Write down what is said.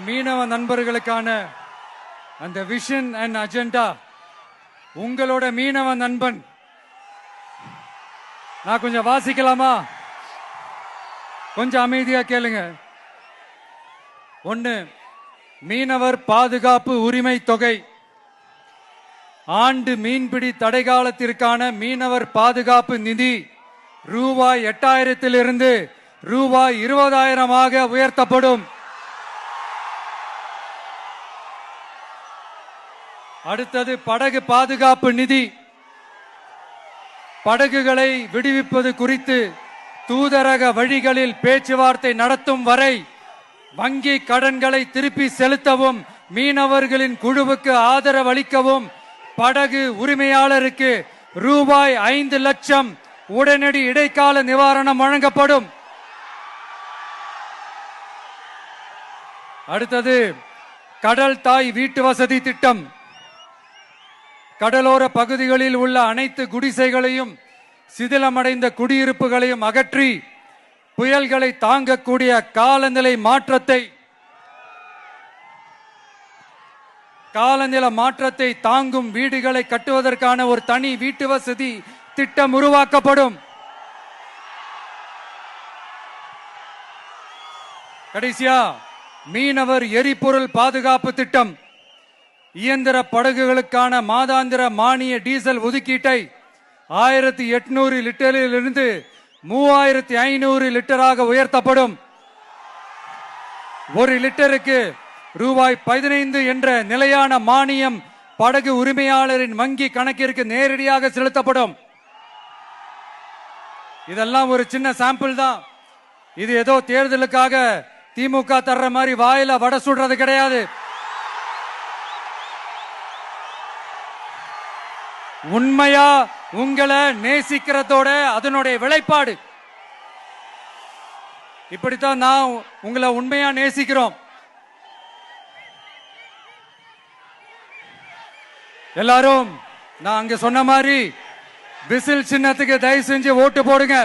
மீனவ நண்பர்களுக்கான அந்த vision and agenda உங்களோட மீனவ நண்பன் நான் கொஞ்சம் வாசிக்கலாமா? கொஞ்சம் அமைதியா கேளுங்க. 1. மீனவர் பாதுகாப்பு உரிமை தொகை. ஆண்டு மீன்பிடி தடைகாலத்திற்கான மீனவர் பாதுகாப்பு நிதி ரூபாய் 8000 ரூபாய் 20,000 உயர்த்தப்படும். அடுத்தது படகு பாதுகாப்பு நிதி. படகுகளை விடுவிப்பது குறித்து தூதரக வழிகளில் பேச்சுவார்த்தை நடத்தும் வரை வங்கி கடன்களை திருப்பி செலுத்தவும் மீனவர்களின் குழுவுக்கு ஆதரவு அளிக்கவும் படகு உரிமையாளருக்கு ரூபாய் 5 லட்சம் உடனடி இடைக்கால நிவாரணம் வழங்கப்படும். அடுத்தது கடல் தாய் வீட்டு வசதி திட்டம். கடலோர பகுதிகளில் உள்ள அனைத்து குடிசைகளையும் சிதிலமடைந்த குடியிருப்புகளையும் அகற்றி புயல்களை தாங்கக்கூடிய காலநிலை மாற்றத்தை தாங்கும் வீடுகளை கட்டுவதற்கான ஒரு தனி வீட்டு வசதி திட்டம் உருவாக்கப்படும். கடைசியா மீனவர் எரிபொருள் பாதுகாப்பு திட்டம். இயந்திர படகுகளுக்கான மாதாந்திர மானிய டீசல் ஒதுக்கீட்டை 1800 லிட்டரில் இருந்து 3500 லிட்டராக உயர்த்தப்படும். ஒரு லிட்டருக்கு ரூபாய் 15 என்ற நிலையான மானியம் படகு உரிமையாளரின் வங்கி கணக்கிற்கு நேரடியாக செலுத்தப்படும். இதெல்லாம் ஒரு சின்ன சாம்பிள் தான். இது ஏதோ தேர்தலுக்காக திமுக தர்ற மாதிரி வாயில வடை சுடுறது கிடையாது. உண்மையா உங்களை நேசிக்கிறதோட அதனுடைய விளைப்பாடு. இப்படித்தான் நான் உங்களை உண்மையா நேசிக்கிறோம். எல்லாரும் நான் அங்க சொன்ன மாதிரி விசில் சின்னத்துக்கு தயவு செஞ்சு ஓட்டு போடுங்க.